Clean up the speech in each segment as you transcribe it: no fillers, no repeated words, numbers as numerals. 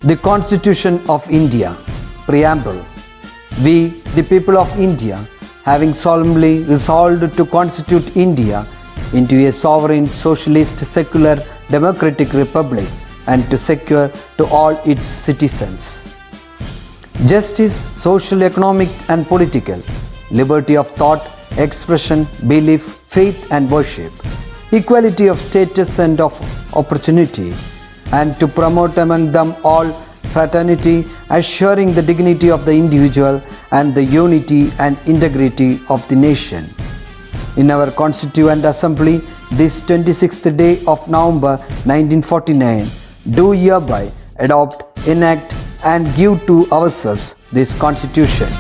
The Constitution of India, Preamble. We, the people of India, having solemnly resolved to constitute India into a sovereign, socialist, secular, democratic republic and to secure to all its citizens justice, social, economic and political, liberty of thought, expression, belief, faith and worship, equality of status and of opportunity, and to promote among them all fraternity, assuring the dignity of the individual and the unity and integrity of the nation. In our Constituent Assembly, this 26th day of November 1949, do hereby adopt, enact and give to ourselves this Constitution.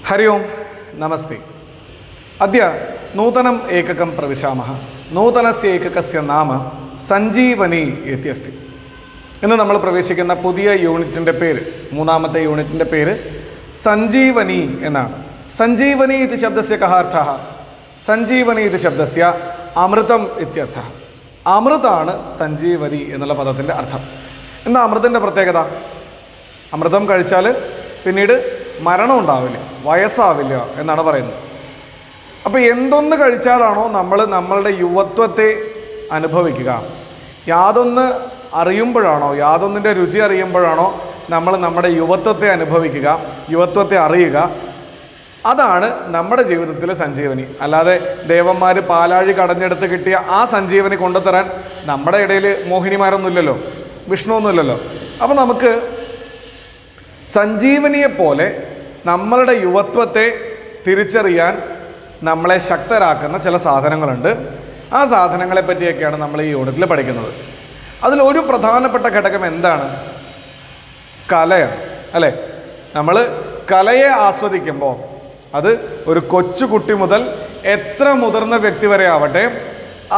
Hari ओम नमस्ते। अद्य नूतनम् एककं प्रविशामः। नूतनस्य एककस्य नाम സഞ്ജീവനി इति अस्ति। ഇന്ന് നമ്മൾ പ്രവേശിക്കുന്ന പുതിയ യൂണിറ്റിൻ്റെ പേര്, മൂന്നാമത്തെ യൂണിറ്റിൻ്റെ പേര് സഞ്ജീവനി എന്നാണ്। സഞ്ജീവനി इति शब्दस्य कः अर्थः? സഞ്ജീവനി इति शब्दस्य അമൃതം ഇത്യർത്ഥः। അമൃതാണ് സഞ്ജീവനി എന്നുള്ള പദത്തിൻ്റെ അർത്ഥം. എന്താ അമൃതത്തിൻ്റെ പ്രത്യേകത? അമൃതം കഴിച്ചാൽ പിന്നീട് മരണം ഉണ്ടാവില്ല, വയസ്സാവില്ല എന്നാണ് പറയുന്നത്. അപ്പോൾ എന്തൊന്ന് കഴിച്ചാലാണോ നമ്മൾ നമ്മളുടെ യുവത്വത്തെ അനുഭവിക്കുക, യാതൊന്ന് അറിയുമ്പോഴാണോ, യാതൊന്നിൻ്റെ രുചി അറിയുമ്പോഴാണോ നമ്മൾ നമ്മുടെ യുവത്വത്തെ അനുഭവിക്കുക, യുവത്വത്തെ അറിയുക, അതാണ് നമ്മുടെ ജീവിതത്തിലെ സഞ്ജീവനി. അല്ലാതെ ദേവന്മാർ പാലാഴി കടഞ്ഞെടുത്ത് കിട്ടിയ ആ സഞ്ജീവനി കൊണ്ടുതരാൻ നമ്മുടെ ഇടയിൽ മോഹിനിമാരൊന്നുമില്ലല്ലോ, വിഷ്ണുവൊന്നുമില്ലല്ലോ. അപ്പോൾ നമുക്ക് സഞ്ജീവനിയെപ്പോലെ നമ്മളുടെ യുവത്വത്തെ തിരിച്ചറിയാൻ നമ്മളെ ശക്തരാക്കുന്ന ചില സാധനങ്ങളുണ്ട്. ആ സാധനങ്ങളെ പറ്റിയൊക്കെയാണ് നമ്മൾ ഈ യൂണിറ്റിൽ പഠിക്കുന്നത്. അതിലൊരു പ്രധാനപ്പെട്ട ഘടകം എന്താണ്? കലയാണ്, അല്ലേ? നമ്മൾ കലയെ ആസ്വദിക്കുമ്പോൾ അത് ഒരു കൊച്ചുകുട്ടി മുതൽ എത്ര മുതിർന്ന വ്യക്തി വരെ ആവട്ടെ,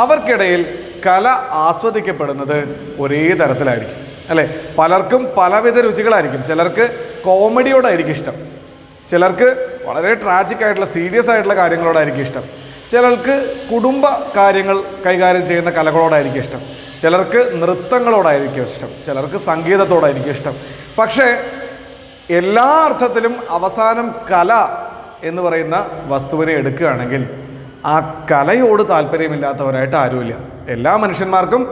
അവർക്കിടയിൽ കല ആസ്വദിക്കപ്പെടുന്നത് ഒരേ തരത്തിലായിരിക്കും, അല്ലേ? പലർക്കും പലവിധ രുചികളായിരിക്കും. ചിലർക്ക് കോമഡിയോടായിരിക്കും ഇഷ്ടം, ചിലർക്ക് വളരെ ട്രാജിക് ആയിട്ടുള്ള സീരിയസ് ആയിട്ടുള്ള കാര്യങ്ങളോടായിരിക്കും ഇഷ്ടം, ചിലർക്ക് കുടുംബ കാര്യങ്ങൾ കൈകാര്യം ചെയ്യുന്ന കലകളോടായിരിക്കും ഇഷ്ടം, ചിലർക്ക് നൃത്തങ്ങളോടായിരിക്കും ഇഷ്ടം, ചിലർക്ക് സംഗീതത്തോടായിരിക്കും ഇഷ്ടം. പക്ഷേ എല്ലാ അർത്ഥത്തിലും അവസാനം കല എന്ന് പറയുന്ന വസ്തുവിനെ എടുക്കുകയാണെങ്കിൽ ആ കലയോട് താല്പര്യമില്ലാത്തവരായിട്ട് ആരുമില്ല. എല്ലാ മനുഷ്യന്മാർക്കും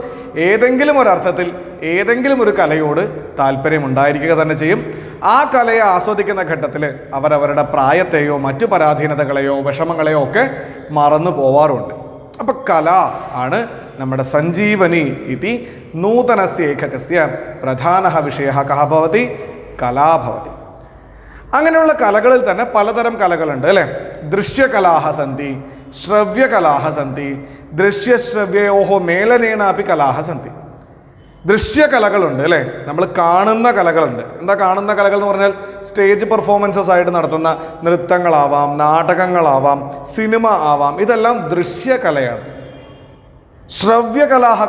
ഏതെങ്കിലും ഒരർത്ഥത്തിൽ ഏതെങ്കിലും ഒരു കലയോട് താല്പര്യമുണ്ടായിരിക്കുക തന്നെ ചെയ്യും. ആ കലയെ ആസ്വദിക്കുന്ന ഘട്ടത്തിൽ അവരവരുടെ പ്രായത്തെയോ മറ്റു പരാധീനതകളെയോ വിഷമങ്ങളെയോ ഒക്കെ മറന്നു പോവാറുണ്ട്. അപ്പം കല ആണ് നമ്മുടെ സഞ്ജീവനി ഇതി നൂതനസ്യ ഏകകസ്യ പ്രധാനഃ വിഷയഃ കഃ ഭവതി? കലാ ഭവതി. അങ്ങനെയുള്ള കലകളിൽ തന്നെ പലതരം കലകളുണ്ട്, അല്ലേ? ദൃശ്യകലാഹ സന്തി, ശ്രവ്യകലാഹ സന്തി, ദൃശ്യശ്രവ്യയോഹോ മേലനേനാപി കലാഹ സന്തി. ദൃശ്യകലകളുണ്ട്, അല്ലേ? നമ്മൾ കാണുന്ന കലകളുണ്ട്. എന്താ കാണുന്ന കലകൾ എന്ന് പറഞ്ഞാൽ സ്റ്റേജ് പെർഫോമൻസസ് ആയിട്ട് നടത്തുന്ന നൃത്തങ്ങളാവാം, നാടകങ്ങളാവാം, സിനിമ ആവാം, ഇതെല്ലാം ദൃശ്യകലയാണ്. ശ്രവ്യകലാഹ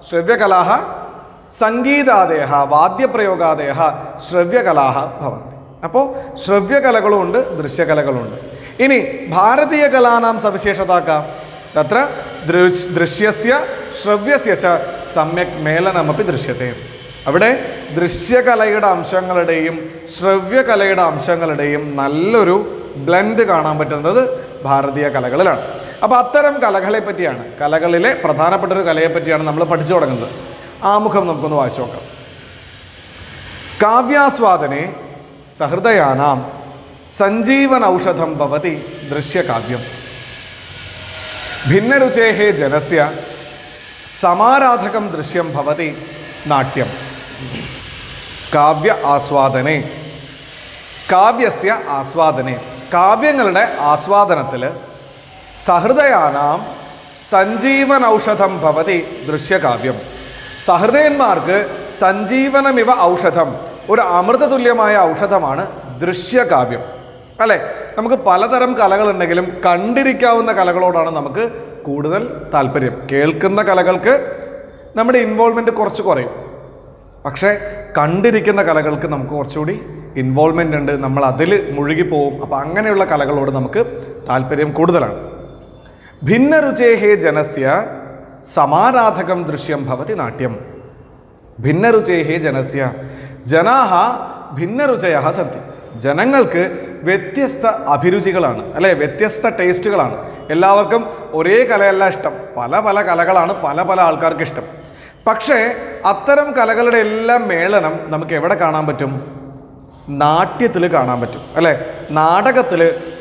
ശ്രവ്യകലാഹ സംഗീതാദയഃ വാദ്യപ്രയോഗാദയഃ ശ്രവ്യകലാഹ ഭവന്തി. അപ്പോൾ ശ്രവ്യകലകളുമുണ്ട്, ദൃശ്യകലകളുണ്ട്. ഇനി ഭാരതീയ കലാനാം സവിശേഷതാക്ക തത്ര ദൃശ്യസ്യ ശ്രവ്യസ്യ ച സമ്യക് മേലനമപി ദൃശ്യത്തെ. അവിടെ ദൃശ്യകലയുടെ അംശങ്ങളുടെയും ശ്രവ്യകലയുടെ അംശങ്ങളുടെയും നല്ലൊരു ബ്ലെൻഡ് കാണാൻ പറ്റുന്നത് ഭാരതീയ കലകളിലാണ്. അപ്പോൾ അത്തരം കലകളെ പറ്റിയാണ്, കലകളിലെ പ്രധാനപ്പെട്ട ഒരു കലയെ പറ്റിയാണ് നമ്മൾ പഠിച്ചു തുടങ്ങുന്നത്. ആമുഖം നമുക്കൊന്ന് വായിച്ചു നോക്കാം. കാവ്യാസ്വാദനെ സഹൃദയാനാം സഞ്ജീവന ഔഷധം ഭവതി ദൃശ്യകാവ്യം. ഭിന്നരുചേഹ ജനസ്യ സമാരാധകം ദൃശ്യം ഭവതി നാട്യം. കാവ്യ ആസ്വാദനെ, കാവ്യസ്യ ആസ്വാദനെ, കാവ്യങ്ങളുടെ ആസ്വാദനത്തിൽ സഹൃദയാനാം സഞ്ജീവന ഔഷധം ഭവതി ദൃശ്യകാവ്യം. സഹൃദയന്മാർക്ക് സഞ്ജീവനമിവ ഔഷധം, ഒരു അമൃതതുല്യമായ ഔഷധമാണ് ദൃശ്യകാവ്യം, അല്ലേ? നമുക്ക് പലതരം കലകളുണ്ടെങ്കിലും കണ്ടിരിക്കാവുന്ന കലകളോടാണ് നമുക്ക് കൂടുതൽ താല്പര്യം. കേൾക്കുന്ന കലകൾക്ക് നമ്മുടെ ഇൻവോൾവ്മെൻറ്റ് കുറച്ച് കുറയും, പക്ഷേ കണ്ടിരിക്കുന്ന കലകൾക്ക് നമുക്ക് കുറച്ചുകൂടി ഇൻവോൾവ്മെൻ്റ് ഉണ്ട്, നമ്മൾ അതിൽ മുഴുകിപ്പോവും. അപ്പോൾ അങ്ങനെയുള്ള കലകളോട് നമുക്ക് താല്പര്യം കൂടുതലാണ്. ഭിന്നരുചേः ജനസ്യ സമാരാധകം ദൃശ്യം ഭവതി നാട്യം. ഭിന്നരുചേः ജനസ്യ, ജനാഹ ഭിന്നരുചയഃ സന്തി. ജനങ്ങൾക്ക് വ്യത്യസ്ത അഭിരുചികളാണ്, അല്ലേ? വ്യത്യസ്ത ടേസ്റ്റുകളാണ്. എല്ലാവർക്കും ഒരേ കലയല്ല ഇഷ്ടം, പല പല കലകളാണ് പല പല ആൾക്കാർക്ക് ഇഷ്ടം. പക്ഷേ അത്തരം കലകളുടെ എല്ലാം മേളനം നമുക്ക് എവിടെ കാണാൻ പറ്റും? നാട്യത്തിൽ കാണാൻ പറ്റും, അല്ലേ? നാടകത്തിൽ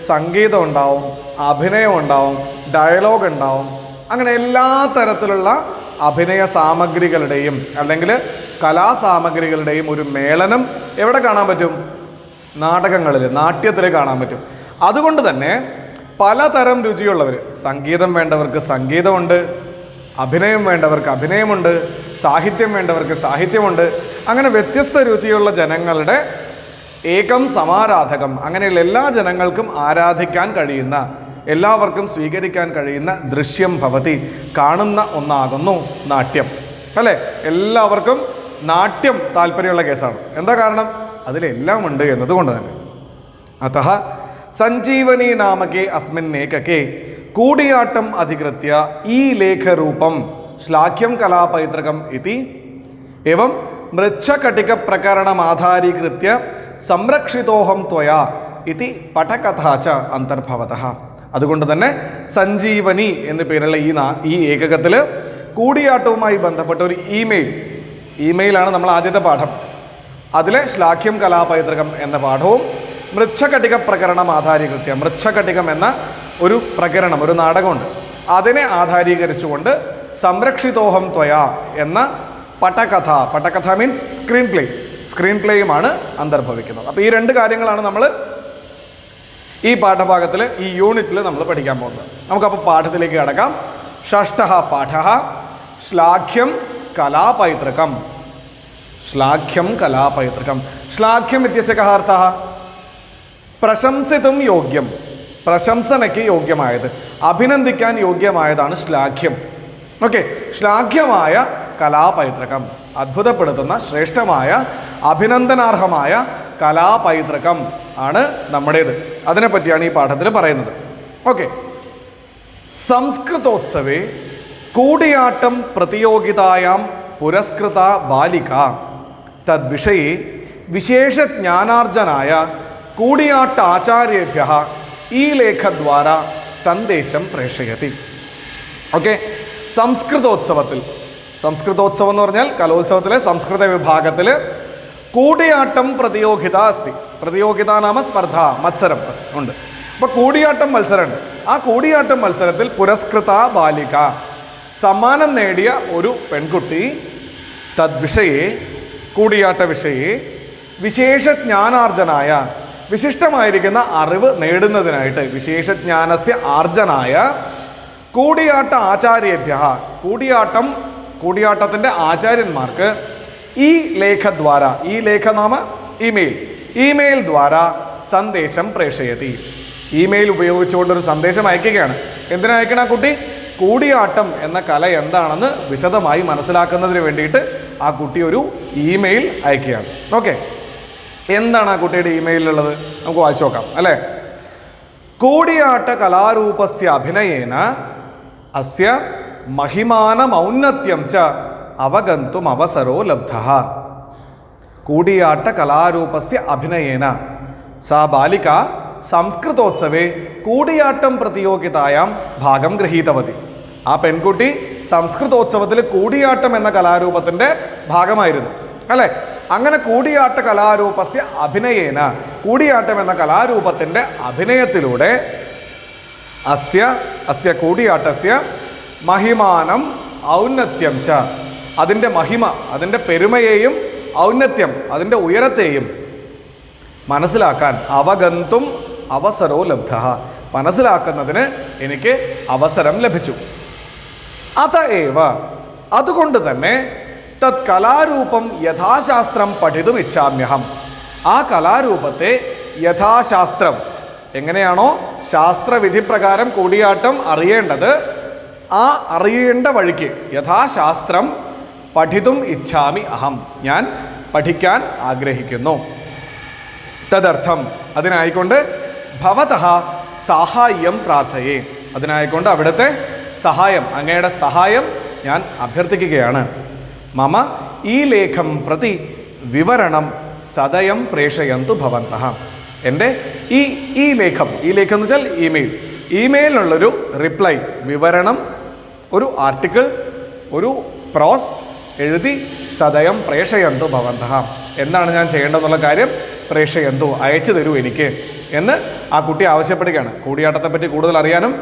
സംഗീതം ഉണ്ടാവും, അഭിനയം ഉണ്ടാവും, ഡയലോഗ് ഉണ്ടാവും. അങ്ങനെ എല്ലാ തരത്തിലുള്ള അഭിനയ സാമഗ്രികളുടെയും അല്ലെങ്കിൽ കലാസാമഗ്രികളുടെയും ഒരു മേളനം എവിടെ കാണാൻ പറ്റും? നാടകങ്ങളിൽ, നാട്യത്തിൽ കാണാൻ പറ്റും. അതുകൊണ്ട് തന്നെ പലതരം രുചിയുള്ളവർ, സംഗീതം വേണ്ടവർക്ക് സംഗീതമുണ്ട്, അഭിനയം വേണ്ടവർക്ക് അഭിനയമുണ്ട്, സാഹിത്യം വേണ്ടവർക്ക് സാഹിത്യമുണ്ട്. അങ്ങനെ വ്യത്യസ്ത രുചിയുള്ള ജനങ്ങളുടെ ഏകം സമാരാധകം, അങ്ങനെയുള്ള എല്ലാ ജനങ്ങൾക്കും ആരാധിക്കാൻ കഴിയുന്ന, എല്ലാവർക്കും സ്വീകരിക്കാൻ കഴിയുന്ന ദൃശ്യം ഭവതി, കാണുന്ന ഒന്നാകുന്നു നാട്യം, അല്ലേ? എല്ലാവർക്കും നാട്യം താല്പര്യമുള്ള കേസാണ്. എന്താ കാരണം? അതിലെല്ലാം ഉണ്ട് എന്നതുകൊണ്ട് തന്നെ. അതഃ സഞ്ജീവനി നാമകേ അസ്മിന്നേകകേ കൂടിയാട്ടം അധികൃത്യ ഈ ലേഖരൂപം ശ്ലാഘ്യം കലാപൈതൃകം ഇതി എവം മൃച്ഛകടിക പ്രകരണമാധാരീകൃത്യ സംരക്ഷിതോഹം ത്വയാ ഇതി പഠകഥാ ച അന്തർഭവതഃ. അതുകൊണ്ട് തന്നെ സഞ്ജീവനി എന്നു പേരുള്ള ഈ ഏകകത്തിൽ കൂടിയാട്ടവുമായി ബന്ധപ്പെട്ട ഒരു ഇമെയിലാണ് നമ്മൾ ആദ്യത്തെ പാഠം. അതിലെ ശ്ലാഘ്യം കലാപൈതൃകം എന്ന പാഠവും മൃച്ഛകടിക പ്രകരണം ആധാരീകൃത്യ, മൃച്ഛകടികം എന്ന ഒരു പ്രകരണം, ഒരു നാടകമുണ്ട്, അതിനെ ആധാരീകരിച്ചുകൊണ്ട് സംരക്ഷിതോഹം ത്വയാ എന്ന പട്ടകഥ മീൻസ് സ്ക്രീൻ പ്ലേയുമാണ് അന്തർഭവിക്കുന്നത്. അപ്പോൾ ഈ രണ്ട് കാര്യങ്ങളാണ് നമ്മൾ ഈ പാഠഭാഗത്തിൽ, ഈ യൂണിറ്റിൽ നമ്മൾ പഠിക്കാൻ പോകുന്നത്. നമുക്കപ്പോൾ പാഠത്തിലേക്ക് കടക്കാം. ഷഷ്ടഃ പാഠഃ ശ്ലാഘ്യം കലാപൈതൃകം. ശ്ലാഘ്യം കലാപൈതൃകം. ശ്ലാഘ്യം ഇത്യസ്യ കഃ അർത്ഥഃ? പ്രശംസിതും യോഗ്യം, പ്രശംസനയ്ക്ക് യോഗ്യമായത്, അഭിനന്ദിക്കാൻ യോഗ്യമായതാണ് ശ്ലാഘ്യം. ഓക്കെ, ശ്ലാഘ്യമായ കലാപൈതൃകം, അത്ഭുതപ്പെടുത്തുന്ന ശ്രേഷ്ഠമായ അഭിനന്ദനാർഹമായ കലാപൈതൃകം ആണ് നമ്മുടേത്. അതിനെപ്പറ്റിയാണ് ഈ പാഠത്തിൽ പറയുന്നത്. ഓക്കെ, സംസ്കൃതോത്സവേ കൂടിയാട്ടം പ്രതിയോഗിതായാം പുരസ്കൃത ബാലിക തദ്വിഷയെ വിശേഷജ്ഞാനാർജനായ കൂടിയാട്ടാചാര്യേഭ്യഃ ഈ ലേഖദ്വാര സന്ദേശം പ്രേഷയതി. ഓക്കെ, സംസ്കൃതോത്സവത്തിൽ, സംസ്കൃതോത്സവം എന്ന് പറഞ്ഞാൽ കലോത്സവത്തിലെ സംസ്കൃത വിഭാഗത്തിൽ കൂടിയാട്ടം പ്രതിയോഗിത അസ്തി. പ്രതിയോഗിത നാമ സ്പർദ്ധ, മത്സരം ഉണ്ട്. അപ്പോൾ കൂടിയാട്ടം മത്സരമുണ്ട്. ആ കൂടിയാട്ടം മത്സരത്തിൽ പുരസ്കൃത ബാലിക, സമ്മാനം നേടിയ ഒരു പെൺകുട്ടി, തദ്വിഷയെ കൂടിയാട്ട വിഷയെ വിശേഷജ്ഞാനാർജനായ, വിശിഷ്ടമായിരിക്കുന്ന അറിവ് നേടുന്നതിനായിട്ട്, വിശേഷജ്ഞാനസ്യ ആർജനായ കൂടിയാട്ട ആചാര്യേഭ്യഃ, കൂടിയാട്ടത്തിൻ്റെ ആചാര്യന്മാർക്ക് ഈ ലേഖദ്വാര, ഈ ലേഖനാമ ഇമെയിൽ ദ്വാര സന്ദേശം പ്രേഷയതി. ഇമെയിൽ ഉപയോഗിച്ചുകൊണ്ടൊരു സന്ദേശം അയക്കുകയാണ്. എന്തിനാ അയക്കണ കുട്ടി? കൂടിയാട്ടം എന്ന കല എന്താണെന്ന് വിശദമായി മനസ്സിലാക്കുന്നതിന് വേണ്ടിയിട്ട് ആ കുട്ടി ഒരു ഇമെയിൽ അയക്കുകയാണ്. ഓക്കെ, എന്താണ് ആ കുട്ടിയുടെ ഇമെയിലുള്ളത്? നമുക്ക് വായിച്ചു നോക്കാം, അല്ലേ? കൂടിയാട്ട കലാരൂപസ്യ അഭിനയേന അസ്യ മഹിമാനമൗന്നത്യം ച അവഗന്തും അവസരോ ലബ്ധഃ. കൂടിയാട്ട കലാരൂപസ്യ അഭിനയേന സാ ബാലിക സംസ്കൃതോത്സവേ കൂടിയാട്ടം പ്രതിയോഗിതായാം ഭാഗം ഗൃഹീതവതി. ആ പെൺകുട്ടി സംസ്കൃതോത്സവത്തിൽ കൂടിയാട്ടം എന്ന കലാരൂപത്തിൻ്റെ ഭാഗമായിരുന്നു, അല്ലേ? അങ്ങനെ കൂടിയാട്ട കലാരൂപസ്യ അഭിനയേന, കൂടിയാട്ടം എന്ന കലാരൂപത്തിൻ്റെ അഭിനയത്തിലൂടെ അസ്യ കൂടിയാട്ടസ്യ മഹിമാനം ഔന്നത്യം ച, അതിൻ്റെ മഹിമ, അതിൻ്റെ പെരുമയെയും ഔന്നത്യം, അതിൻ്റെ ഉയരത്തെയും മനസ്സിലാക്കാൻ അവഗന്തും അവസരോ ലബ്ധഃ, മനസ്സിലാക്കുന്നതിന് എനിക്ക് അവസരം ലഭിച്ചു. അതഏവ, അതുകൊണ്ട് തന്നെ തത് കലാരൂപം യഥാശാസ്ത്രം പഠിതും ഇച്ഛാമ്യഹം, ആ കലാരൂപത്തെ യഥാശാസ്ത്രം, എങ്ങനെയാണോ ശാസ്ത്രവിധി പ്രകാരം കൂടിയാട്ടം അറിയേണ്ടത്, ആ അറിയേണ്ട വഴിക്ക് യഥാശാസ്ത്രം പഠിതും ഇച്ഛാമി അഹം, ഞാൻ പഠിക്കാൻ ആഗ്രഹിക്കുന്നു. തദർത്ഥം, അതിനായിക്കൊണ്ട് ഭവതഃ സാഹായ്യം പ്രാർത്ഥയേ, അതിനായിക്കൊണ്ട് അവിടുത്തെ സഹായം, അങ്ങയുടെ സഹായം ഞാൻ അഭ്യർത്ഥിക്കുകയാണ്. മമ ഈ ലേഖം പ്രതി വിവരണം സദയം പ്രേഷയന്തു ഭവന്തഃ. എൻ്റെ ഈ ലേഖം എന്ന് വെച്ചാൽ ഇമെയിലിനുള്ളൊരു റിപ്ലൈ, വിവരണം, ഒരു ആർട്ടിക്കിൾ, ഒരു പ്രോസ് എഴുതി സദയം പ്രേഷയന്തു ഭവന്തഃ, എന്താണ് ഞാൻ ചെയ്യേണ്ടതെന്നുള്ള കാര്യം പ്രേഷയന്തു, അയച്ചു തരൂ എനിക്ക് എന്ന് ആ കുട്ടി ആവശ്യപ്പെടുകയാണ്. കൂടിയാട്ടത്തെപ്പറ്റി കൂടുതൽ അറിയാനും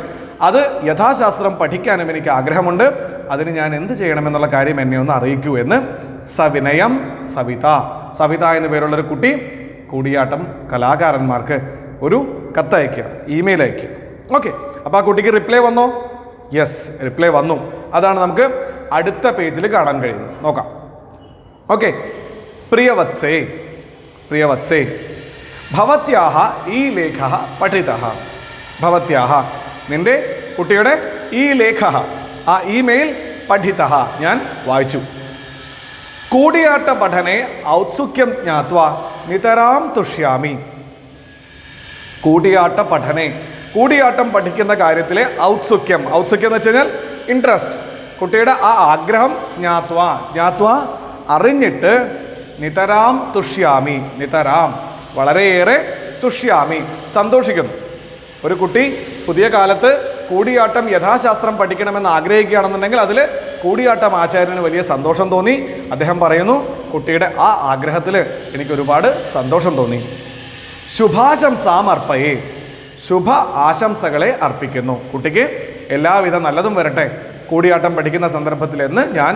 അത് യഥാശാസ്ത്രം പഠിക്കാനും എനിക്ക് ആഗ്രഹമുണ്ട്. അതിന് ഞാൻ എന്ത് ചെയ്യണമെന്നുള്ള കാര്യം എന്നെ ഒന്ന് അറിയിക്കൂ എന്ന് സവിനയം സവിത എന്നു പേരുള്ളൊരു കുട്ടി കൂടിയാട്ടം കലാകാരന്മാർക്ക് ഒരു കത്തയക്കുക, ഇമെയിൽ അയക്കുക. ഓക്കെ, അപ്പോൾ ആ കുട്ടിക്ക് റിപ്ലൈ വന്നോ? യെസ്, റിപ്ലൈ വന്നു. അതാണ് നമുക്ക് അടുത്ത പേജിൽ കാണാൻ കഴിയുന്നത്. നോക്കാം. ഓക്കെ. പ്രിയവത്സേ ഭവത്യാഹ ഈ ലേഖ പഠിതഃ. ഭവത്യാഹ, നിന്റെ കുട്ടിയുടെ ഈ ലേഖ, ആ ഇമെയിൽ പഠിതഃ, ഞാൻ വായിച്ചു. കൂടിയാട്ട പഠനെ ഔത്സുക്യം ജ്ഞാത്വാ നിതരാം തുഷ്യാമി. കൂടിയാട്ടം പഠിക്കുന്ന കാര്യത്തിലെ ഔത്സുക്യം എന്ന് വെച്ച് കഴിഞ്ഞാൽ ഇൻട്രസ്റ്റ്, കുട്ടിയുടെ ആ ആഗ്രഹം ജ്ഞാത്വാ അറിഞ്ഞിട്ട് നിതരാം തുഷ്യാമി, നിതരാം വളരെയേറെ, തുഷ്യാമി സന്തോഷിക്കുന്നു. ഒരു കുട്ടി പുതിയ കാലത്ത് കൂടിയാട്ടം യഥാശാസ്ത്രം പഠിക്കണമെന്ന് ആഗ്രഹിക്കുകയാണെന്നുണ്ടെങ്കിൽ അതിൽ കൂടിയാട്ടം ആചാര്യന് വലിയ സന്തോഷം തോന്നി. അദ്ദേഹം പറയുന്നു, കുട്ടിയുടെ ആ ആഗ്രഹത്തിൽ എനിക്ക് ഒരുപാട് സന്തോഷം തോന്നി. ശുഭാശംസാമർപ്പയേ, ശുഭ ആശംസകളെ അർപ്പിക്കുന്നു. കുട്ടിക്ക് എല്ലാവിധ നല്ലതും വരട്ടെ കൂടിയാട്ടം പഠിക്കുന്ന സന്ദർഭത്തിൽ എന്ന് ഞാൻ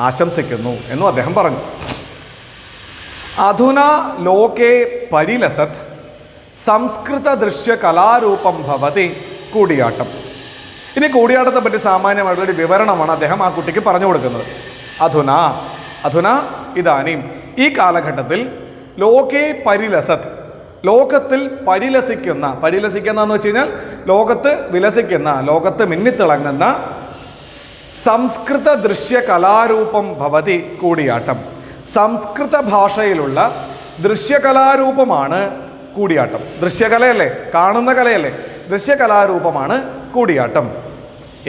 ആശംസിക്കുന്നു എന്നും അദ്ദേഹം പറഞ്ഞു. അധുനാ ലോകേ പരിലസത് സംസ്കൃത ദൃശ്യ കലാരൂപം ഭവതി കൂടിയാട്ടം. ഇനി കൂടിയാട്ടത്തെ പറ്റി സാമാന്യമായിട്ടുള്ളൊരു വിവരണമാണ് അദ്ദേഹം ആ കുട്ടിക്ക് പറഞ്ഞു കൊടുക്കുന്നത്. അധുന ഇതാനും, ഈ കാലഘട്ടത്തിൽ ലോകേ പരിലസത്, ലോകത്തിൽ പരിലസിക്കുന്ന എന്ന് വെച്ച് കഴിഞ്ഞാൽ ലോകത്ത് വിലസിക്കുന്ന, ലോകത്ത് മിന്നിത്തിളങ്ങുന്ന സംസ്കൃത ദൃശ്യ കലാരൂപം ഭവതി കൂടിയാട്ടം. സംസ്കൃത ഭാഷയിലുള്ള ദൃശ്യകലാരൂപമാണ് കൂടിയാട്ടം. ദൃശ്യകലയല്ലേ, കാണുന്ന കലയല്ലേ, ദൃശ്യകലാരൂപമാണ് കൂടിയാട്ടം.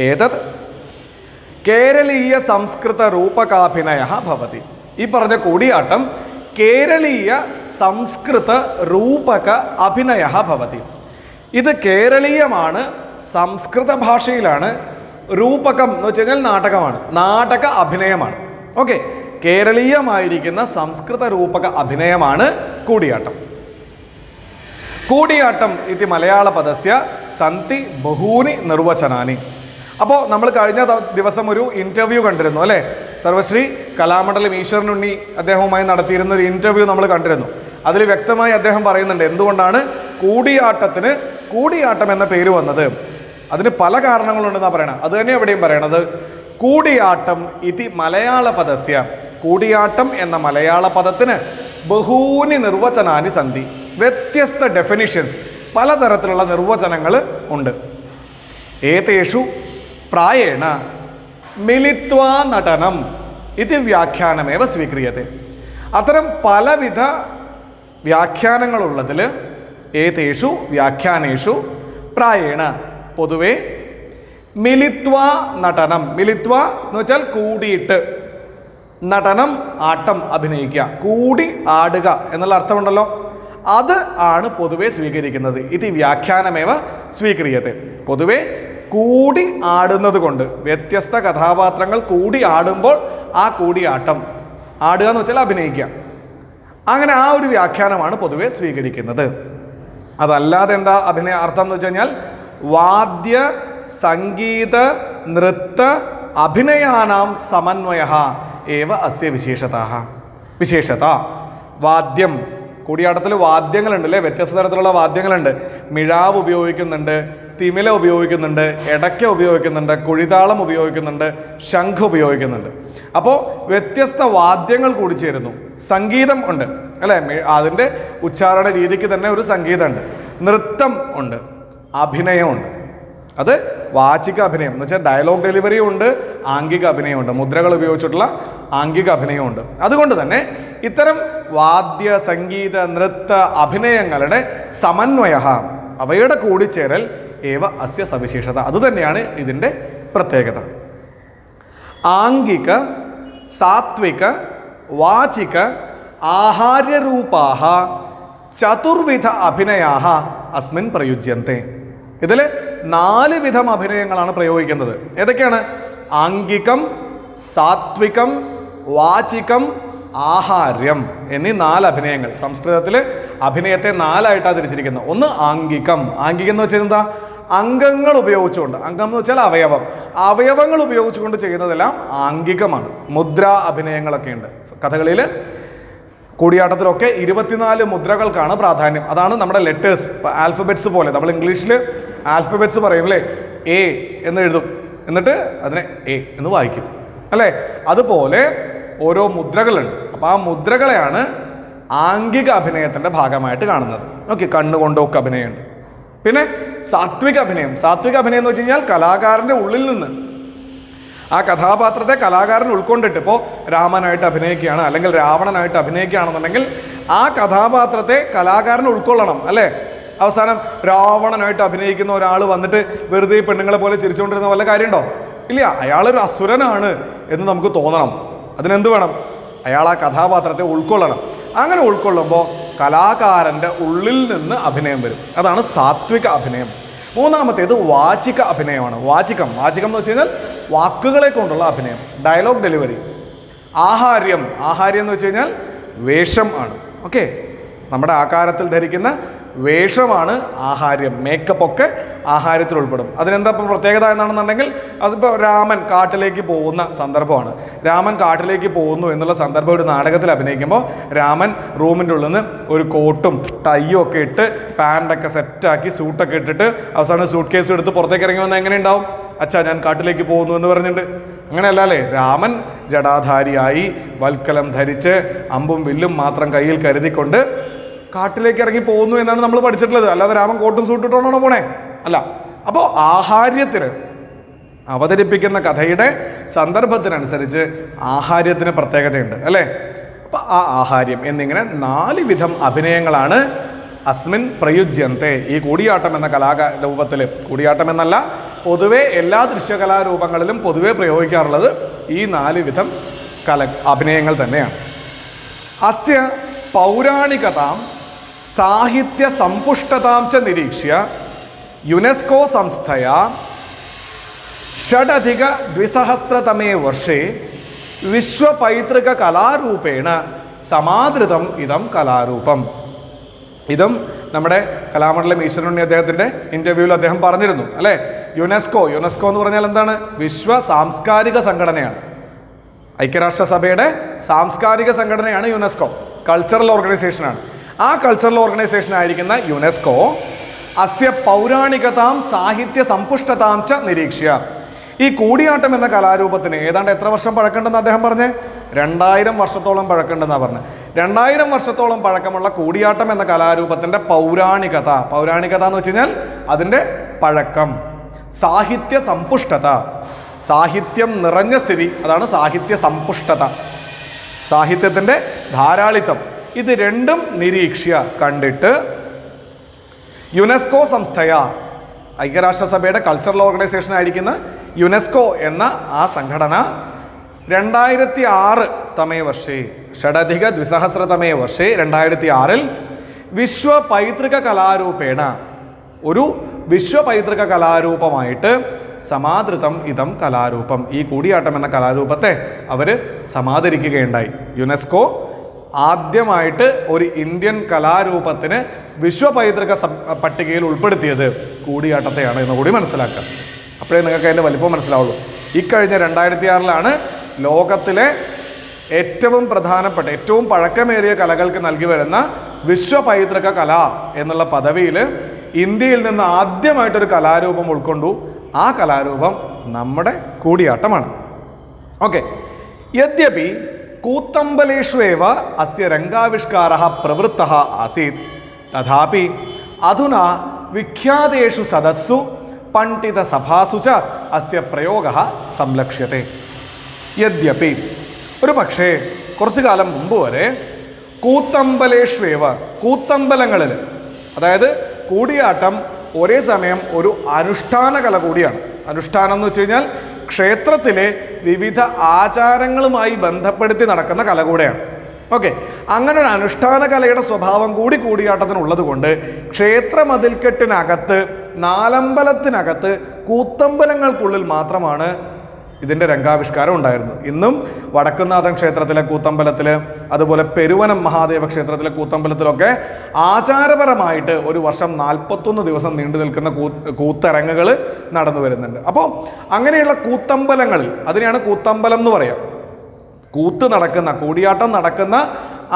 ഏതത് കേരളീയ സംസ്കൃത രൂപകാഭിനയ ഭവതി. ഈ പറഞ്ഞ കൂടിയാട്ടം കേരളീയ സംസ്കൃത രൂപക അഭിനയ ഭവതി. ഇത് കേരളീയമാണ്, സംസ്കൃത ഭാഷയിലാണ്, രൂപകം എന്ന് വെച്ച് കഴിഞ്ഞാൽ നാടകമാണ്, നാടക അഭിനയമാണ്. ഓക്കെ, കേരളീയമായിരിക്കുന്ന സംസ്കൃത രൂപക അഭിനയമാണ് കൂടിയാട്ടം. കൂടിയാട്ടം ഇത് മലയാള പദസ്യ സന്തി ബഹൂനി നിർവചനാനി. അപ്പോൾ നമ്മൾ കഴിഞ്ഞ ദിവസം ഒരു ഇൻ്റർവ്യൂ കണ്ടിരുന്നു അല്ലേ, സർവശ്രീ കലാമണ്ഡലം ഈശ്വരനുണ്ണി അദ്ദേഹവുമായി നടത്തിയിരുന്ന ഒരു ഇൻ്റർവ്യൂ നമ്മൾ കണ്ടിരുന്നു. അതിൽ വ്യക്തമായി അദ്ദേഹം പറയുന്നുണ്ട് എന്തുകൊണ്ടാണ് കൂടിയാട്ടത്തിന് കൂടിയാട്ടം എന്ന പേര് വന്നത്. അതിന് പല കാരണങ്ങളുണ്ടെന്നാണ് പറയണത്. അത് തന്നെ എവിടെയും പറയണത് കൂടിയാട്ടം ഇതി മലയാള പദസ്യ, കൂടിയാട്ടം എന്ന മലയാള പദത്തിന് ബഹൂനി നിർവചനാനി സന്ധി, വ്യത്യസ്ത ഡെഫിനിഷൻസ്, പലതരത്തിലുള്ള നിർവചനങ്ങൾ ഉണ്ട്. ഏതേഷു പ്രായേണ മിലിത്വാ നടനം ഇത് വ്യാഖ്യാനമേവ സ്വീക്രിയത്തെ. അത്തരം പലവിധ വ്യാഖ്യാനങ്ങളുള്ളതിൽ ഏതേഷു വ്യാഖ്യാനേഷു പ്രായേണ പൊതുവെ മിലിത്വ നടനം, മിലിത്വ എന്ന് വെച്ചാൽ കൂടിയിട്ട്, നടനം ആട്ടം അഭിനയിക്കുക, കൂടി ആടുക എന്നുള്ള അർത്ഥമുണ്ടല്ലോ, അത് ആണ് പൊതുവെ സ്വീകരിക്കുന്നത്. ഇത് വ്യാഖ്യാനമേവ സ്വീക്രിയത്തെ. പൊതുവെ കൂടി ആടുന്നത് കൊണ്ട്, വ്യത്യസ്ത കഥാപാത്രങ്ങൾ കൂടി ആടുമ്പോൾ ആ കൂടിയാട്ടം, ആടുക എന്ന് വെച്ചാൽ അഭിനയിക്കുക, അങ്ങനെ ആ ഒരു വ്യാഖ്യാനമാണ് പൊതുവെ സ്വീകരിക്കുന്നത്. അതല്ലാതെ എന്താ അഭിനയ അർത്ഥം എന്ന് വെച്ച് കഴിഞ്ഞാൽ വാദ്യ സംഗീത നൃത്ത അഭിനയാനാം സമന്വയ ഏവ അസ്യ വിശേഷത. വാദ്യം, കൂടിയാട്ടത്തിൽ വാദ്യങ്ങളുണ്ട് അല്ലേ, വ്യത്യസ്ത തരത്തിലുള്ള വാദ്യങ്ങളുണ്ട്. മിഴാവ് ഉപയോഗിക്കുന്നുണ്ട്, തിമില ഉപയോഗിക്കുന്നുണ്ട്, എടയ്ക്ക ഉപയോഗിക്കുന്നുണ്ട്, കുഴിതാളം ഉപയോഗിക്കുന്നുണ്ട്, ശംഖ് ഉപയോഗിക്കുന്നുണ്ട്. അപ്പോൾ വ്യത്യസ്ത വാദ്യങ്ങൾ കൂടി ചേരുന്നു. സംഗീതം ഉണ്ട് അല്ലേ, അതിൻ്റെ ഉച്ചാരണ രീതിക്ക് തന്നെ ഒരു സംഗീതമുണ്ട്. നൃത്തം ഉണ്ട്, അഭിനയമുണ്ട്. അത് വാചിക അഭിനയം എന്ന് വെച്ചാൽ ഡയലോഗ് ഡെലിവറിയും ഉണ്ട്, ആംഗിക അഭിനയമുണ്ട്, മുദ്രകൾ ഉപയോഗിച്ചിട്ടുള്ള ആംഗിക അഭിനയമുണ്ട്. അതുകൊണ്ട് തന്നെ ഇത്തരം വാദ്യ സംഗീത നൃത്ത അഭിനയങ്ങളുടെ സമന്വയ, അവയുടെ കൂടിച്ചേരൽ ഏവ അസ്യ സവിശേഷത. അതുതന്നെയാണ് ഇതിൻ്റെ പ്രത്യേകത. ആംഗിക, സാത്വിക, വാചിക, ആഹാര്യരൂപാഹ ചതുർവിധ അഭിനയാഹ അസ്മിൻ പ്രയുജ്യന്തെ. ഇതിൽ 4 വിധം അഭിനയങ്ങളാണ് പ്രയോഗിക്കുന്നത്. ഏതൊക്കെയാണ്? ആംഗികം, സാത്വികം, വാചികം, ആഹാര്യം എന്നീ 4 അഭിനയങ്ങൾ. സംസ്കൃതത്തിൽ അഭിനയത്തെ 4ആയിട്ടാണ് തിരിച്ചിരിക്കുന്നത്. ഒന്ന് ആംഗികം. ആംഗികം എന്ന് വെച്ചാൽ എന്താ? അംഗങ്ങൾ ഉപയോഗിച്ചുകൊണ്ട്, അംഗം എന്ന് വെച്ചാൽ അവയവം, അവയവങ്ങൾ ഉപയോഗിച്ചുകൊണ്ട് ചെയ്യുന്നതെല്ലാം ആംഗികമാണ്. മുദ്ര അഭിനയങ്ങളൊക്കെ ഉണ്ട് കഥകളിയിൽ. കൂടിയാട്ടത്തിലൊക്കെ 24 മുദ്രകൾക്കാണ് പ്രാധാന്യം. അതാണ് നമ്മുടെ ലെറ്റേഴ്സ്. ഇപ്പോൾ ആൽഫബറ്റ്സ് പോലെ നമ്മൾ ഇംഗ്ലീഷിൽ ആൽഫബറ്റ്സ് പറയും അല്ലേ? എ എന്ന് എഴുതും, എന്നിട്ട് അതിനെ എ എന്ന് വായിക്കും അല്ലേ? അതുപോലെ ഓരോ മുദ്രകളുണ്ട്. അപ്പോൾ ആ മുദ്രകളെയാണ് ആംഗിക അഭിനയത്തിൻ്റെ ഭാഗമായിട്ട് കാണുന്നത്. ഓക്കെ, കണ്ണുകൊണ്ടൊക്കെ അഭിനയമുണ്ട്. പിന്നെ സാത്വിക അഭിനയം. സാത്വിക അഭിനയം എന്ന് വെച്ച് കഴിഞ്ഞാൽ കലാകാരൻ്റെ ഉള്ളിൽ നിന്ന് ആ കഥാപാത്രത്തെ കലാകാരൻ ഉൾക്കൊണ്ടിട്ട്, ഇപ്പോൾ രാമനായിട്ട് അഭിനയിക്കുകയാണ് അല്ലെങ്കിൽ രാവണനായിട്ട് അഭിനയിക്കുകയാണെന്നുണ്ടെങ്കിൽ ആ കഥാപാത്രത്തെ കലാകാരൻ ഉൾക്കൊള്ളണം അല്ലേ? അവസാനം രാവണനായിട്ട് അഭിനയിക്കുന്ന ഒരാൾ വന്നിട്ട് വെറുതെ പെണ്ണുങ്ങളെ പോലെ ചിരിച്ചുകൊണ്ടിരുന്ന വല്ല കാര്യമുണ്ടോ? ഇല്ല. അയാളൊരു അസുരനാണ് എന്ന് നമുക്ക് തോന്നണം. അതിനെന്ത് വേണം? അയാൾ ആ കഥാപാത്രത്തെ ഉൾക്കൊള്ളണം. അങ്ങനെ ഉൾക്കൊള്ളുമ്പോൾ കലാകാരൻ്റെ ഉള്ളിൽ നിന്ന് അഭിനയം വരും. അതാണ് സാത്വിക അഭിനയം. മൂന്നാമത്തേത് വാചിക അഭിനയമാണ്. വാചികം എന്ന് വെച്ച് കഴിഞ്ഞാൽ വാക്കുകളെ കൊണ്ടുള്ള അഭിനയം, ഡയലോഗ് ഡെലിവറി. ആഹാര്യം എന്ന് വെച്ച് കഴിഞ്ഞാൽ വേഷം ആണ്. ഓക്കെ, നമ്മുടെ ആകാരത്തിൽ ധരിക്കുന്ന വേഷമാണ് ആഹാര്യം. മേക്കപ്പ് ഒക്കെ ആഹാര്യത്തിൽ ഉൾപ്പെടും. അതിനെന്താ ഇപ്പോൾ പ്രത്യേകത എന്നാണെന്നുണ്ടെങ്കിൽ, അതിപ്പോൾ രാമൻ കാട്ടിലേക്ക് പോകുന്ന സന്ദർഭമാണ്. രാമൻ കാട്ടിലേക്ക് പോകുന്നു എന്നുള്ള സന്ദർഭം ഒരു നാടകത്തിൽ അഭിനയിക്കുമ്പോൾ രാമൻ റൂമിൻ്റെ ഉള്ളിൽ നിന്ന് ഒരു കോട്ടും ടൈയും ഒക്കെ ഇട്ട് പാൻറ്റൊക്കെ സെറ്റാക്കി സൂട്ടൊക്കെ ഇട്ടിട്ട് അവസാനം സൂട്ട് കേസ് എടുത്ത് പുറത്തേക്ക് ഇറങ്ങി വന്നാൽ എങ്ങനെ ഉണ്ടാവും? അച്ഛാ ഞാൻ കാട്ടിലേക്ക് പോകുന്നു എന്ന് പറഞ്ഞിട്ട്. അങ്ങനെയല്ല അല്ലേ? രാമൻ ജടാധാരിയായി വൽക്കലം ധരിച്ച് അമ്പും വില്ലും മാത്രം കയ്യിൽ കരുതിക്കൊണ്ട് കാട്ടിലേക്ക് ഇറങ്ങി പോകുന്നു എന്നാണ് നമ്മൾ പഠിച്ചിട്ടുള്ളത്. അല്ലാതെ രാമൻ കോട്ടും സൂട്ടിട്ടോണോ പോണേ? അല്ല. അപ്പോൾ ആഹാര്യത്തിന് അവതരിപ്പിക്കുന്ന കഥയുടെ സന്ദർഭത്തിനനുസരിച്ച് ആഹാര്യത്തിന് പ്രത്യേകതയുണ്ട് അല്ലേ? അപ്പോൾ ആ ആഹാര്യം എന്നിങ്ങനെ 4 വിധം അഭിനയങ്ങളാണ് അസ്മിൻ പ്രയുജ്യന്തെ. ഈ കൂടിയാട്ടം എന്ന കലാരൂപത്തിൽ, കൂടിയാട്ടം എന്നല്ല, പൊതുവെ എല്ലാ ദൃശ്യകലാരൂപങ്ങളിലും പൊതുവെ പ്രയോഗിക്കാറുള്ളത് ഈ 4 വിധം അഭിനയങ്ങൾ തന്നെയാണ്. അസ്യ പൗരാണികതാം സാഹിത്യ സമ്പുഷ്ടതാം ച നിരീക്ഷ്യ യുനെസ്കോ സംസ്ഥയാ 6+200 വർഷേ വിശ്വപൈതൃക കലാരൂപേണ സമാദൃതം ഇതം കലാരൂപം. ഇതും നമ്മുടെ കലാമണ്ഡലം ഈശ്വരനുണ്ണി അദ്ദേഹത്തിൻ്റെ ഇൻ്റർവ്യൂവിൽ അദ്ദേഹം പറഞ്ഞിരുന്നു അല്ലേ? യുനെസ്കോ എന്ന് പറഞ്ഞാൽ എന്താണ്? വിശ്വ സാംസ്കാരിക സംഘടനയാണ്. ഐക്യരാഷ്ട്രസഭയുടെ സാംസ്കാരിക സംഘടനയാണ് യുനെസ്കോ. കൾച്ചറൽ ഓർഗനൈസേഷനാണ്. ആ കൾച്ചറൽ ഓർഗനൈസേഷൻ ആയിരിക്കുന്ന യുനെസ്കോ അസ്യ പൗരാണികതാം സാഹിത്യ സമ്പുഷ്ടതാം ച നിരീക്ഷ്യ. ഈ കൂടിയാട്ടം എന്ന കലാരൂപത്തിന് ഏതാണ്ട് എത്ര വർഷം പഴക്കമുണ്ടെന്ന് അദ്ദേഹം പറഞ്ഞേ? 2000 വർഷത്തോളം പഴക്കമുണ്ടെന്നാണ് പറഞ്ഞത്. 2000 വർഷത്തോളം പഴക്കമുള്ള കൂടിയാട്ടം എന്ന കലാരൂപത്തിൻ്റെ പൗരാണികത എന്ന് വെച്ച് കഴിഞ്ഞാൽ അതിൻ്റെ പഴക്കം, സാഹിത്യ സമ്പുഷ്ടത, സാഹിത്യം നിറഞ്ഞ സ്ഥിതി, അതാണ് സാഹിത്യ സമ്പുഷ്ടത, സാഹിത്യത്തിൻ്റെ ധാരാളിത്തം. ഇത് രണ്ടും നിരീക്ഷ്യ കണ്ടിട്ട് യുനെസ്കോ സംസ്ഥയ, ഐക്യരാഷ്ട്രസഭയുടെ കൾച്ചറൽ ഓർഗനൈസേഷൻ ആയിരിക്കുന്ന യുനെസ്കോ എന്ന ആ സംഘടന 2006 തമേ വർഷേ 6+200 വർഷേ 2006 വിശ്വ പൈതൃക കലാരൂപേണ, ഒരു വിശ്വ പൈതൃക കലാരൂപമായിട്ട് സമാദൃതം ഇതം കലാരൂപം, ഈ കൂടിയാട്ടം എന്ന കലാരൂപത്തെ അവർ സമാദരിക്കുകയുണ്ടായി. യുനെസ്കോ ആദ്യമായിട്ട് ഒരു ഇന്ത്യൻ കലാരൂപത്തിന് വിശ്വ പൈതൃക പട്ടികയിൽ ഉൾപ്പെടുത്തിയത് കൂടിയാട്ടത്തെയാണ് എന്ന് കൂടി മനസ്സിലാക്കുക. അപ്പോഴേ നിങ്ങൾക്ക് അതിൻ്റെ വലിപ്പം മനസ്സിലാവുള്ളൂ. ഇക്കഴിഞ്ഞ 2006 ലോകത്തിലെ ഏറ്റവും പ്രധാനപ്പെട്ട, ഏറ്റവും പഴക്കമേറിയ കലകൾക്ക് നൽകി വരുന്ന വിശ്വ പൈതൃക കല എന്നുള്ള പദവിയിൽ ഇന്ത്യയിൽ നിന്ന് ആദ്യമായിട്ടൊരു കലാരൂപം ഉൾക്കൊണ്ടു. ആ കലാരൂപം നമ്മുടെ കൂടിയാട്ടമാണ്. ഓക്കെ. യദ്യപി കൂത്തമ്പലേഷ്വേവ അസ്യ രംഗാവിഷ്കാരഃ പ്രവൃത്തഃ ആസീത് തഥാപി അധുനാ വിഖ്യാതേഷു സദസ്സു പണ്ഡിത സഭാസു ച അസ്യ പ്രയോഗഃ സംലക്ഷ്യത്തെ. യദ്യപി, ഒരു പക്ഷേ കുറച്ചു കാലം മുമ്പ് വരെ കൂത്തമ്പലേഷ്വേവ, കൂത്തമ്പലങ്ങളിൽ, അതായത് കൂടിയാട്ടം ഒരേ സമയം ഒരു അനുഷ്ഠാന കല കൂടിയാണ്. അനുഷ്ഠാനം എന്ന് വെച്ച് കഴിഞ്ഞാൽ ക്ഷേത്രത്തിലെ വിവിധ ആചാരങ്ങളുമായി ബന്ധപ്പെടുത്തി നടക്കുന്ന കല കൂടെയാണ്. ഓക്കെ, അങ്ങനെ ഒരു അനുഷ്ഠാന കലയുടെ സ്വഭാവം കൂടി കൂടിയാട്ടത്തിനുള്ളത് കൊണ്ട് ക്ഷേത്ര മതിൽക്കെട്ടിനകത്ത്, നാലമ്പലത്തിനകത്ത്, കൂത്തമ്പലങ്ങൾക്കുള്ളിൽ മാത്രമാണ് ഇതിൻ്റെ രംഗാവിഷ്കാരം ഉണ്ടായിരുന്നത്. ഇന്നും വടക്കുംനാഥൻ ക്ഷേത്രത്തിലെ കൂത്തമ്പലത്തിൽ, അതുപോലെ പെരുവനം മഹാദേവ ക്ഷേത്രത്തിലെ കൂത്തമ്പലത്തിലൊക്കെ ആചാരപരമായിട്ട് ഒരു വർഷം 41 ദിവസം നീണ്ടു നിൽക്കുന്ന കൂത്തരങ്ങുകൾ നടന്നു വരുന്നുണ്ട്. അപ്പോൾ അങ്ങനെയുള്ള കൂത്തമ്പലങ്ങളിൽ, അതിനെയാണ് കൂത്തമ്പലം എന്ന് പറയാം. കൂത്ത് നടക്കുന്ന, കൂടിയാട്ടം നടക്കുന്ന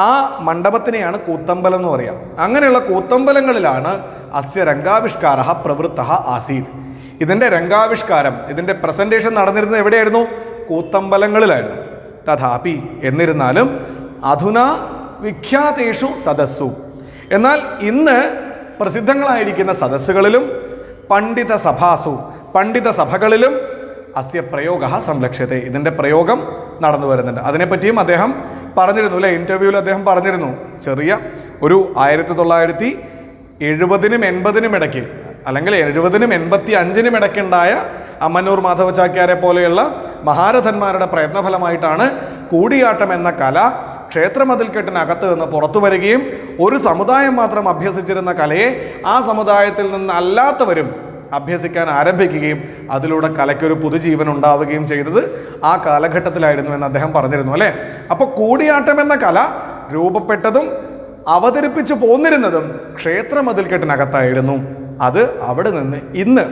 ആ മണ്ഡപത്തിനെയാണ് കൂത്തമ്പലം എന്ന് പറയാം. അങ്ങനെയുള്ള കൂത്തമ്പലങ്ങളിലാണ് അസ്യ രംഗാവിഷ്കാര പ്രവൃത്ത ആസീത്. ഇതിൻ്റെ രംഗാവിഷ്കാരം, ഇതിൻ്റെ പ്രസൻറ്റേഷൻ നടന്നിരുന്നത് എവിടെയായിരുന്നു? കൂത്തമ്പലങ്ങളിലായിരുന്നു. തഥാപി, എന്നിരുന്നാലും അധുന വിഖ്യാതേഷു സദസ്സു, എന്നാൽ ഇന്ന് പ്രസിദ്ധങ്ങളായിരിക്കുന്ന സദസ്സുകളിലും പണ്ഡിത സഭാസു, പണ്ഡിത സഭകളിലും അസ്യ പ്രയോഗ സംലക്ഷ്യത്തെ, ഇതിൻ്റെ പ്രയോഗം നടന്നു വരുന്നുണ്ട്. അതിനെപ്പറ്റിയും അദ്ദേഹം പറഞ്ഞിരുന്നു അല്ലേ, ഇൻ്റർവ്യൂവിൽ അദ്ദേഹം പറഞ്ഞിരുന്നു. ചെറിയ ഒരു 1970-നും 80-നും ഇടയ്ക്ക്, അല്ലെങ്കിൽ 70-നും 85-നും ഇടയ്ക്കുണ്ടായ അമ്മന്നൂർ മാധവചാക്യാരെ പോലെയുള്ള മഹാരഥന്മാരുടെ പ്രയത്നഫലമായിട്ടാണ് കൂടിയാട്ടം എന്ന കല ക്ഷേത്രമതിൽക്കെട്ടിനകത്ത് നിന്ന് പുറത്തു വരികയും ഒരു സമുദായം മാത്രം അഭ്യസിച്ചിരുന്ന കലയെ ആ സമുദായത്തിൽ നിന്ന് അല്ലാത്തവരും അഭ്യസിക്കാൻ ആരംഭിക്കുകയും അതിലൂടെ കലയ്ക്കൊരു പുതുജീവൻ ഉണ്ടാവുകയും ചെയ്തത് ആ കാലഘട്ടത്തിലായിരുന്നു എന്ന് അദ്ദേഹം പറഞ്ഞിരുന്നു അല്ലേ. അപ്പോൾ കൂടിയാട്ടം എന്ന കല രൂപപ്പെട്ടതും അവതരിപ്പിച്ചു പോന്നിരുന്നതും ക്ഷേത്രമതിൽക്കെട്ടിനകത്തായിരുന്നു. അത് അവിടെ നിന്ന് ഇന്ന്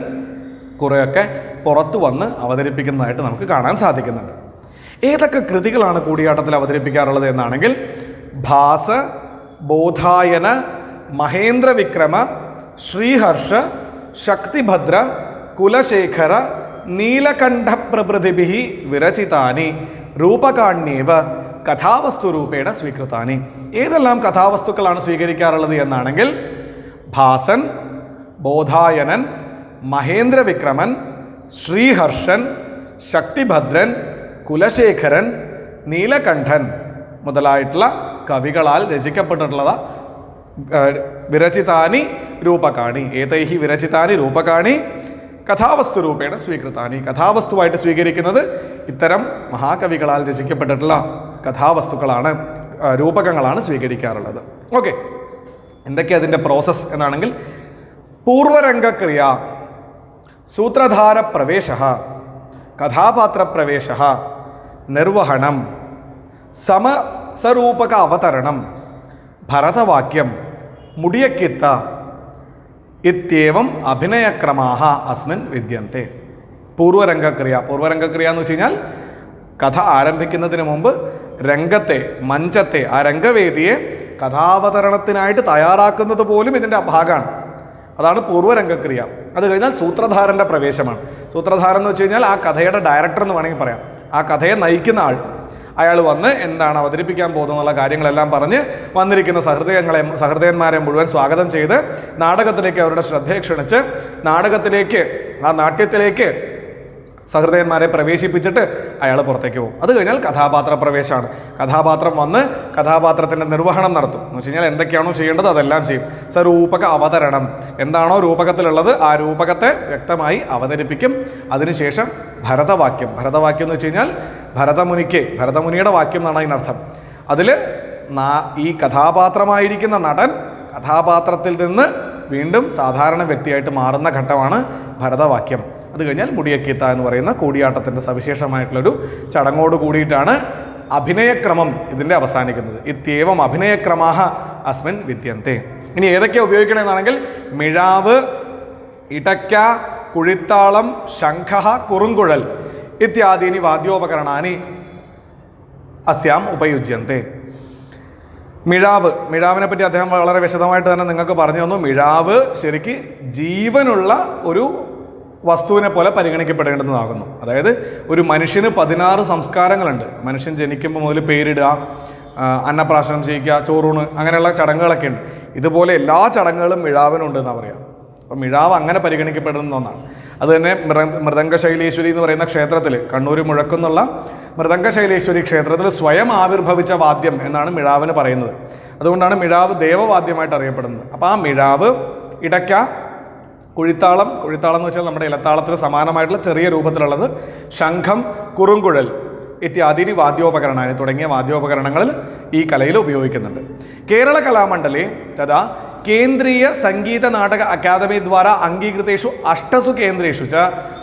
കുറേയൊക്കെ പുറത്തു വന്ന് അവതരിപ്പിക്കുന്നതായിട്ട് നമുക്ക് കാണാൻ സാധിക്കുന്നുണ്ട്. ഏതൊക്കെ കൃതികളാണ് കൂടിയാട്ടത്തിൽ അവതരിപ്പിക്കാറുള്ളത് എന്നാണെങ്കിൽ ഭാസ, ബോധായന, മഹേന്ദ്രവിക്രമ, ശ്രീഹർഷ, ശക്തിഭദ്ര, കുലശേഖര, നീലകണ്ഠ പ്രഭൃതിഭിः വിരചിതാനി രൂപകാണ്യേവ കഥാവസ്തുരൂപേണ സ്വീകൃതാനി. ഏതെല്ലാം കഥാവസ്തുക്കളാണ് സ്വീകരിക്കാറുള്ളത് എന്നാണെങ്കിൽ ഭാസൻ, ബോധായനൻ, മഹേന്ദ്രവിക്രമൻ, ശ്രീഹർഷൻ, ശക്തിഭദ്രൻ, കുലശേഖരൻ, നീലകണ്ഠൻ മുതലായിട്ടുള്ള കവികളാൽ രചിക്കപ്പെട്ടിട്ടുള്ള വിരചിതാനി രൂപകാണി, ഏതൈഹി വിരചിതാനി രൂപകാണി കഥാവസ്തുരൂപേണ സ്വീകൃതാനി. കഥാവസ്തുവായിട്ട് സ്വീകരിക്കുന്നത് ഇത്തരം മഹാകവികളാൽ രചിക്കപ്പെട്ടിട്ടുള്ള കഥാവസ്തുക്കളാണ്, രൂപകങ്ങളാണ് സ്വീകരിക്കാറുള്ളത്. ഓക്കെ, എന്തൊക്കെയാണ് അതിൻ്റെ പ്രോസസ്സ് എന്നാണെങ്കിൽ പൂർവരംഗക്രിയ, സൂത്രധാര പ്രവേശ, കഥാപാത്ര പ്രവേശ, നിർവഹണം, സമസരൂപക അവതരണം, ഭരതവാക്യം, മുടിയക്കിത്ത ഇത്യേവം അഭിനയക്രമാഹ അസ്മിൻ വിദ്യന്തെ. പൂർവരംഗക്രിയ, പൂർവരംഗക്രിയ എന്ന് വെച്ച് കഴിഞ്ഞാൽ കഥ ആരംഭിക്കുന്നതിന് മുമ്പ് രംഗത്തെ, മഞ്ചത്തെ, ആ രംഗവേദിയെ കഥാവതരണത്തിനായിട്ട് തയ്യാറാക്കുന്നത് പോലും ഇതിൻ്റെ ഭാഗമാണ്. അതാണ് പൂർവരംഗക്രിയ. അത് കഴിഞ്ഞാൽ സൂത്രധാരൻ്റെ പ്രവേശമാണ്. സൂത്രധാരൻ എന്ന് വെച്ച് കഴിഞ്ഞാൽ ആ കഥയുടെ ഡയറക്ടർ എന്ന് വേണമെങ്കിൽ പറയാം. ആ കഥയെ നയിക്കുന്ന ആൾ, അയാൾ വന്ന് എന്താണ് അവതരിപ്പിക്കാൻ പോകുന്നുള്ള കാര്യങ്ങളെല്ലാം പറഞ്ഞ് വന്നിരിക്കുന്ന സഹൃദയന്മാരെ മുഴുവൻ സ്വാഗതം ചെയ്ത് നാടകത്തിലേക്ക് അവരുടെ ശ്രദ്ധയെ ക്ഷണിച്ച് നാടകത്തിലേക്ക്, ആ നാട്യത്തിലേക്ക് സഹൃദയന്മാരെ പ്രവേശിപ്പിച്ചിട്ട് അയാൾ പുറത്തേക്ക് പോകും. അത് കഴിഞ്ഞാൽ കഥാപാത്ര പ്രവേശമാണ്. കഥാപാത്രം വന്ന് കഥാപാത്രത്തിൻ്റെ നിർവഹണം നടത്തും. എന്ന് വെച്ച് കഴിഞ്ഞാൽ എന്തൊക്കെയാണോ ചെയ്യേണ്ടത് അതെല്ലാം ചെയ്യും. സരൂപക അവതരണം, എന്താണോ രൂപകത്തിലുള്ളത് ആ രൂപകത്തെ വ്യക്തമായി അവതരിപ്പിക്കും. അതിനുശേഷം ഭരതവാക്യം, ഭരതവാക്യം എന്ന് വെച്ച് കഴിഞ്ഞാൽ ഭരതമുനിയുടെ വാക്യം എന്നാണ് അതിനർത്ഥം. അതിൽ ഈ കഥാപാത്രമായിരിക്കുന്ന നടൻ കഥാപാത്രത്തിൽ നിന്ന് വീണ്ടും സാധാരണ വ്യക്തിയായിട്ട് മാറുന്ന ഘട്ടമാണ് ഭരതവാക്യം. അത് കഴിഞ്ഞാൽ മുടിയക്കീത്ത എന്ന് പറയുന്ന കൂടിയാട്ടത്തിൻ്റെ സവിശേഷമായിട്ടുള്ളൊരു ചടങ്ങോട് കൂടിയിട്ടാണ് അഭിനയക്രമം ഇതിൻ്റെ അവസാനിക്കുന്നത്. ഇത്യേവം അഭിനയക്രമാഹ അസ്മിൻ വിദ്യന്തെ. ഇനി ഏതൊക്കെയാണ് ഉപയോഗിക്കണമെന്നാണെങ്കിൽ മിഴാവ്, ഇടയ്ക്ക, കുഴിത്താളം, ശംഖ, കുറുങ്കുഴൽ ഇത്യാദീനി വാദ്യോപകരണാനി അസ്യാം ഉപയുജ്യന്തെ. മിഴാവിനെ പറ്റി അദ്ദേഹം വളരെ വിശദമായിട്ട് തന്നെ നിങ്ങൾക്ക് പറഞ്ഞു തന്നു. മിഴാവ് ശരിക്ക് ജീവനുള്ള ഒരു വസ്തുവിനെ പോലെ പരിഗണിക്കപ്പെടേണ്ടതാകുന്നു. അതായത് ഒരു മനുഷ്യന് 16 സംസ്കാരങ്ങളുണ്ട്. മനുഷ്യൻ ജനിക്കുമ്പോൾ മുതൽ പേരിടുക, അന്നപ്രാശനം ചെയ്യിക്കുക, ചോറൂണ്, അങ്ങനെയുള്ള ചടങ്ങുകളൊക്കെ ഉണ്ട്. ഇതുപോലെ എല്ലാ ചടങ്ങുകളും മിഴാവിനുണ്ട് എന്നാണ് പറയുക. അപ്പം മിഴാവ് അങ്ങനെ പരിഗണിക്കപ്പെടുന്ന ഒന്നാണ്. അത് തന്നെ മൃദംഗശൈലേശ്വരി എന്ന് പറയുന്ന ക്ഷേത്രത്തിൽ, കണ്ണൂർ മുഴക്കുന്നുള്ള മൃദംഗശൈലേശ്വരി ക്ഷേത്രത്തിൽ സ്വയം ആവിർഭവിച്ച വാദ്യം എന്നാണ് മിഴാവിന് പറയുന്നത്. അതുകൊണ്ടാണ് മിഴാവ് ദേവവാദ്യമായിട്ട് അറിയപ്പെടുന്നത്. അപ്പോൾ ആ മിഴാവ്, ഇടയ്ക്ക, കുഴിത്താളം എന്ന് വെച്ചാൽ നമ്മുടെ ഇലത്താളത്തിന് സമാനമായിട്ടുള്ള ചെറിയ രൂപത്തിലുള്ളത്, ശംഖം, കുറുങ്കുഴൽ ഇത്യാദി വാദ്യോപകരണാനി തുടങ്ങിയ വാദ്യോപകരണങ്ങളിൽ ഈ കലയിൽ ഉപയോഗിക്കുന്നുണ്ട്. കേരള കലാമണ്ഡലേ തഥാ കേന്ദ്രീയ സംഗീത നാടക അക്കാദമി ദ്വാരാ അംഗീകൃതേഷു അഷ്ടസു കേന്ദ്രേഷു ച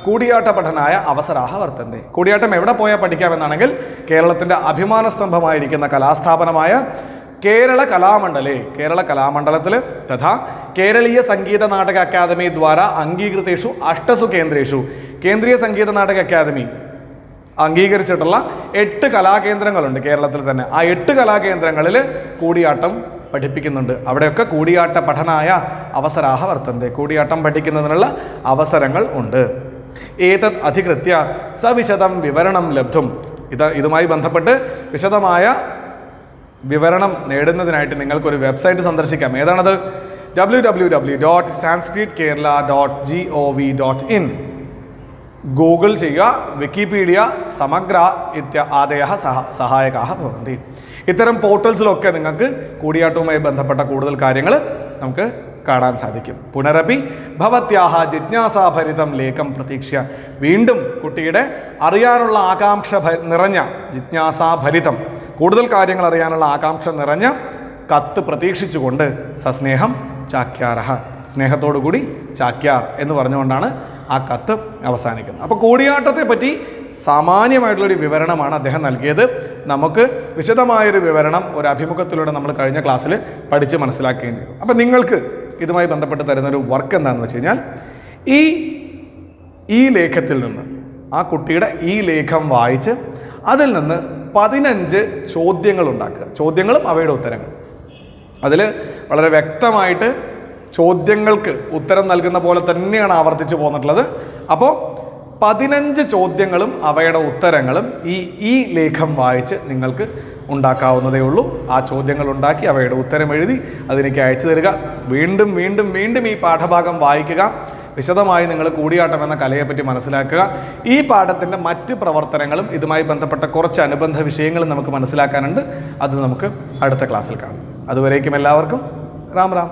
കൂടിയാട്ട പഠനായ അവസരാഹ വർത്തന്തെ. കൂടിയാട്ടം എവിടെ പോയാൽ പഠിക്കാമെന്നാണെങ്കിൽ കേരളത്തിൻ്റെ അഭിമാനസ്തംഭമായിരിക്കുന്ന കലാസ്ഥാപനമായ കേരള കലാമണ്ഡലത്തിൽ തഥാ കേരളീയ സംഗീത നാടക അക്കാദമി ദ്വാരാ അംഗീകൃതേഷു അഷ്ടസു കേന്ദ്രേഷു, കേന്ദ്രീയ സംഗീത നാടക അക്കാദമി അംഗീകരിച്ചിട്ടുള്ള 8 കലാകേന്ദ്രങ്ങളുണ്ട് കേരളത്തിൽ തന്നെ. ആ 8 കലാകേന്ദ്രങ്ങളിൽ കൂടിയാട്ടം പഠിപ്പിക്കുന്നുണ്ട്. അവിടെയൊക്കെ കൂടിയാട്ട പഠനായ അവസരാഹ വർത്തന്തെ, കൂടിയാട്ടം പഠിക്കുന്നതിനുള്ള അവസരങ്ങൾ ഉണ്ട്. ഏതത് അധികൃത്യ സവിശദം വിവരണം ലബ്ധും. ഇതുമായി ബന്ധപ്പെട്ട് വിശദമായ വിവരണം നേടുന്നതിനായിട്ട് നിങ്ങൾക്കൊരു വെബ്സൈറ്റ് സന്ദർശിക്കാം. ഏതാണത്? www.sanskritkerala.gov.in. ഗൂഗിൾ ചെയ്യുക, വിക്കിപീഡിയ, സമഗ്ര ആദയ സഹായകാഹ ഭവന്തി. ഇത്തരം പോർട്ടൽസിലൊക്കെ നിങ്ങൾക്ക് കൂടിയാട്ടവുമായി ബന്ധപ്പെട്ട കൂടുതൽ കാര്യങ്ങൾ നമുക്ക് കാണാൻ സാധിക്കും. പുനരപി ഭവത്യാഹ ജിജ്ഞാസാഭരിതം ലേഖം പ്രതീക്ഷ്യ. വീണ്ടും കുട്ടിയുടെ അറിയാനുള്ള ആകാംക്ഷ നിറഞ്ഞ ജിജ്ഞാസാഭരിതം, കൂടുതൽ കാര്യങ്ങൾ അറിയാനുള്ള ആകാംക്ഷ നിറഞ്ഞ കത്ത് പ്രതീക്ഷിച്ചുകൊണ്ട് സസ്നേഹം ചാക്യാരഹ, സ്നേഹത്തോടുകൂടി ചാക്യാർ എന്ന് പറഞ്ഞുകൊണ്ടാണ് ആ കത്ത് അവസാനിക്കുന്നത്. അപ്പോൾ കൂടിയാട്ടത്തെ പറ്റി സാമാന്യമായിട്ടുള്ളൊരു വിവരണമാണ് അദ്ദേഹം നൽകിയത്. നമുക്ക് വിശദമായൊരു വിവരണം ഒരു അഭിമുഖത്തിലൂടെ നമ്മൾ കഴിഞ്ഞ ക്ലാസ്സിൽ പഠിച്ച് മനസ്സിലാക്കുകയും ചെയ്തു. അപ്പോൾ നിങ്ങൾക്ക് ഇതുമായി ബന്ധപ്പെട്ട് തരുന്നൊരു വർക്ക് എന്താണെന്ന് വെച്ച് കഴിഞ്ഞാൽ, ഈ ലേഖത്തിൽ നിന്ന്, ആ കുട്ടിയുടെ ഈ ലേഖം വായിച്ച് അതിൽ നിന്ന് 15 ചോദ്യങ്ങൾ ഉണ്ടാക്കുക. ചോദ്യങ്ങളും അവയുടെ ഉത്തരങ്ങളും. അതിൽ വളരെ വ്യക്തമായിട്ട് ചോദ്യങ്ങൾക്ക് ഉത്തരം നൽകുന്ന പോലെ തന്നെയാണ് ആവർത്തിച്ച് പോന്നിട്ടുള്ളത്. അപ്പോൾ 15 ചോദ്യങ്ങളും അവയുടെ ഉത്തരങ്ങളും ഈ ലേഖം വായിച്ച് നിങ്ങൾക്ക് ഉണ്ടാക്കാവുന്നതേ ഉള്ളൂ. ആ ചോദ്യങ്ങൾ ഉണ്ടാക്കി അവയുടെ ഉത്തരം എഴുതി അതെനിക്ക് അയച്ചു തരിക. വീണ്ടും വീണ്ടും വീണ്ടും ഈ പാഠഭാഗം വായിക്കുക. വിശദമായി നിങ്ങൾ കൂടിയാട്ടം എന്ന കലയെപ്പറ്റി മനസ്സിലാക്കുക. ഈ പാഠത്തിൻ്റെ മറ്റ് പ്രവർത്തനങ്ങളും ഇതുമായി ബന്ധപ്പെട്ട കുറച്ച് അനുബന്ധ വിഷയങ്ങളും നമുക്ക് മനസ്സിലാക്കാനുണ്ട്. അത് നമുക്ക് അടുത്ത ക്ലാസ്സിൽ കാണാം. അതുവരേക്കും എല്ലാവർക്കും രാം രാം.